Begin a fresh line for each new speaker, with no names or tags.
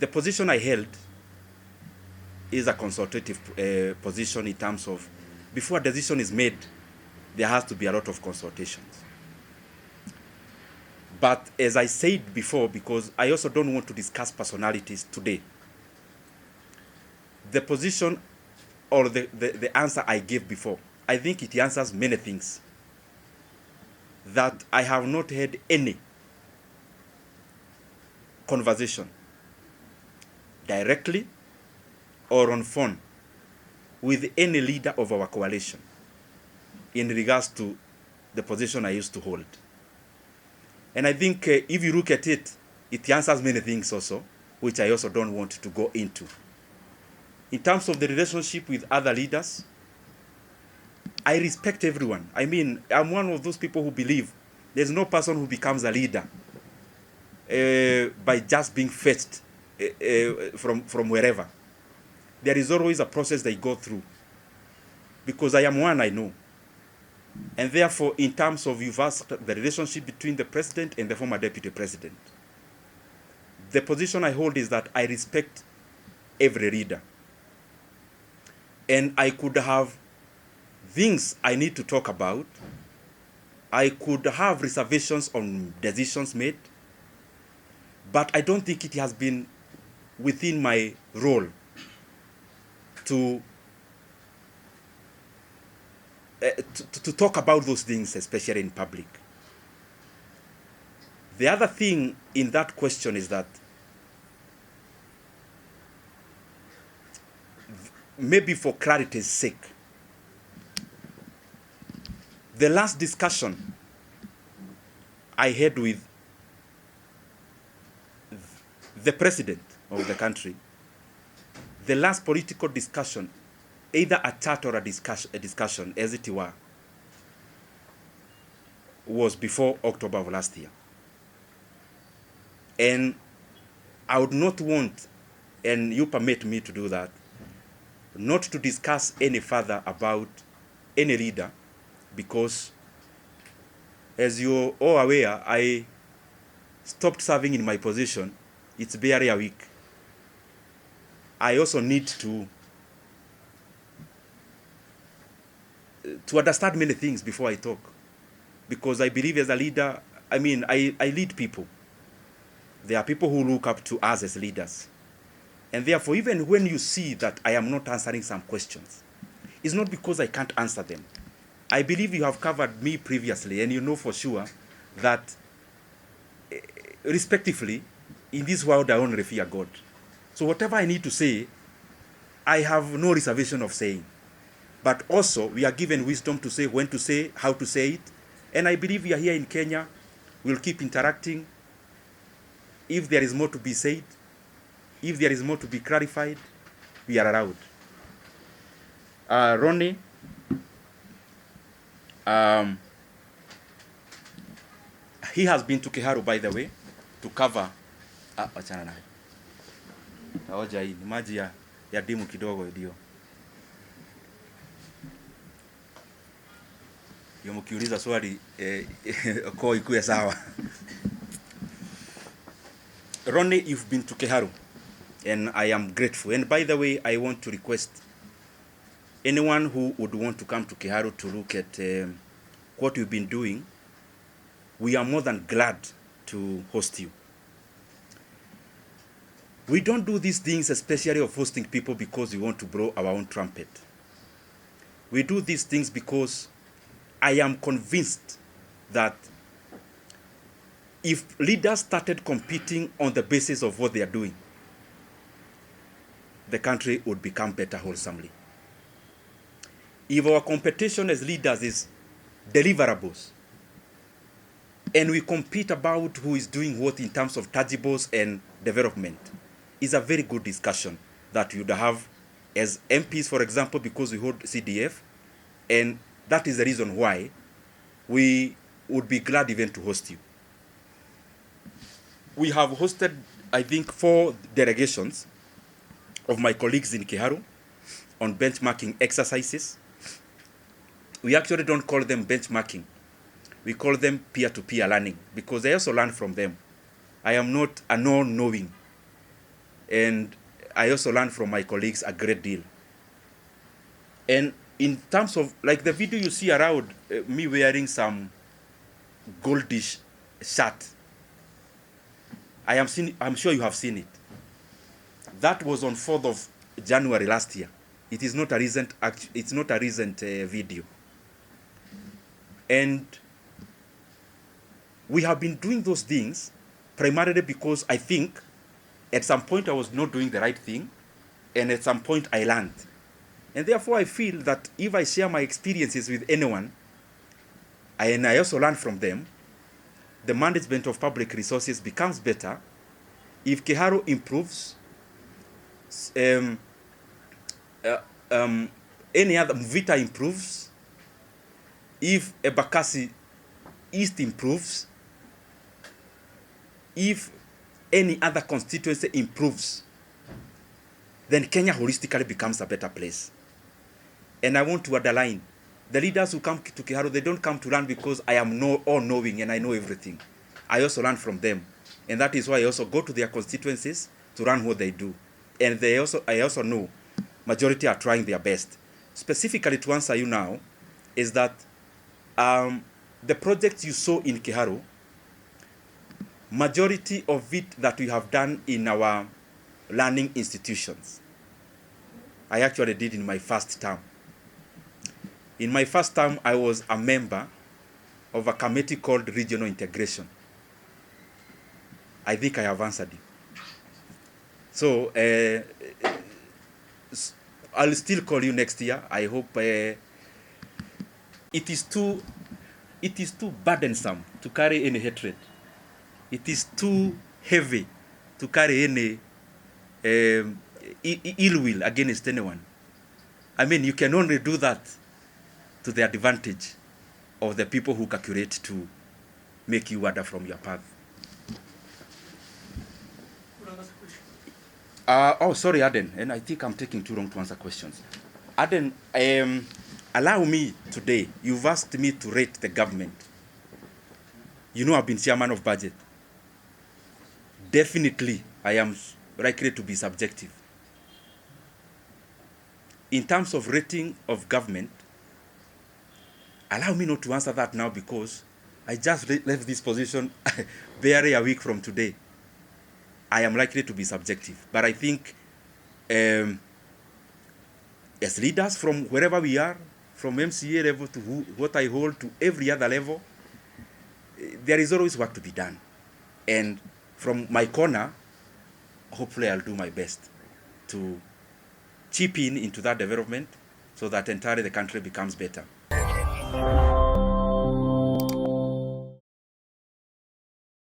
the position I held is a consultative position in terms of before a decision is made, there has to be a lot of consultations. But as I said before, because I also don't want to discuss personalities today, the position or the answer I gave before, I think it answers many things. That I have not had any conversation directly or on phone with any leader of our coalition in regards to the position I used to hold. And I think if you look at it, it answers many things also, which I also don't want to go into. In terms of the relationship with other leaders, I respect everyone. I mean, I'm one of those people who believe there's no person who becomes a leader by just being fetched from wherever. There is always a process they go through. Because I am one, I know. And therefore, in terms of you've asked the relationship between the president and the former deputy president, the position I hold is that I respect every leader. And I could have things I need to talk about. I could have reservations on decisions made. But I don't think it has been within my role to talk about those things, especially in public. The other thing in that question is that maybe for clarity's sake, the last discussion I had with the president of the country, the last political discussion, either a chat or a discussion, as it were, was before October of last year. And I would not want, and you permit me to do that, not to discuss any further about any leader, because as you're all aware, I stopped serving in my position. It's barely a week. I also need to understand many things before I talk. Because I believe as a leader, I mean, I lead people. There are people who look up to us as leaders. And therefore, even when you see that I am not answering some questions, it's not because I can't answer them. I believe you have covered me previously, and you know for sure that, respectively, in this world, I only fear God. So whatever I need to say, I have no reservation of saying. But also, we are given wisdom to say when to say, how to say it. And I believe we are here in Kenya. We'll keep interacting. If there is more to be said, if there is more to be clarified, we are around. Ronnie, he has been to Kiharu, by the way, to cover. Wachana naye. Taoja hii ni maji ya dimu kidogo ndio. Yo mkiuliza swali kwa ikuwe sawa. Ronnie, you've been to Kiharu, and I am grateful. And by the way, I want to request anyone who would want to come to Kiharu to look at what you've been doing. We are more than glad to host you. We don't do these things, especially of hosting people, because we want to blow our own trumpet. We do these things because I am convinced that if leaders started competing on the basis of what they are doing, the country would become better wholesomely. If our competition as leaders is deliverables, and we compete about who is doing what in terms of tangibles and development, is a very good discussion that you'd have as MPs, for example, because we hold CDF, and that is the reason why we would be glad even to host you. We have hosted, I think, 4 delegations of my colleagues in Kiharu on benchmarking exercises. We actually don't call them benchmarking. We call them peer-to-peer learning, because I also learn from them. I am not a non-knowing. And I also learned from my colleagues a great deal. And in terms of, like the video you see around, me wearing some goldish shirt, I'm sure you have seen it. That was on 4th of January last year. It is not a recent, it's not a recent video. And we have been doing those things primarily because I think at some point I was not doing the right thing, and at some point I learned. And therefore I feel that if I share my experiences with anyone, and I also learn from them, the management of public resources becomes better. If Keharo improves, any other Mvita improves, if Ebakasi East improves, if any other constituency improves, then Kenya holistically becomes a better place. And I want to underline, the leaders who come to Keharo, they don't come to learn because I am all-knowing and I know everything. I also learn from them. And that is why I also go to their constituencies to learn what they do. And I also know majority are trying their best. Specifically to answer you now, is that the projects you saw in Keharo, majority of it that we have done in our learning institutions, I actually did in my first term. In my first term, I was a member of a committee called Regional Integration. I think I have answered you. So I'll still call you next year. I hope it is too burdensome to carry any hatred. It is too heavy to carry any ill will against anyone. I mean, you can only do that to the advantage of the people who calculate to make you wander from your path. Oh, sorry, Aden, and I think I'm taking too long to answer questions. Aden, allow me today, you've asked me to rate the government. You know I've been chairman of budget. Definitely, I am likely to be subjective. In terms of rating of government, allow me not to answer that now because I just left this position barely a week from today. I am likely to be subjective. But I think as leaders from wherever we are, from MCA level to what I hold to every other level, there is always work to be done. And from my corner, hopefully I'll do my best to chip in into that development so that entirely the country becomes better.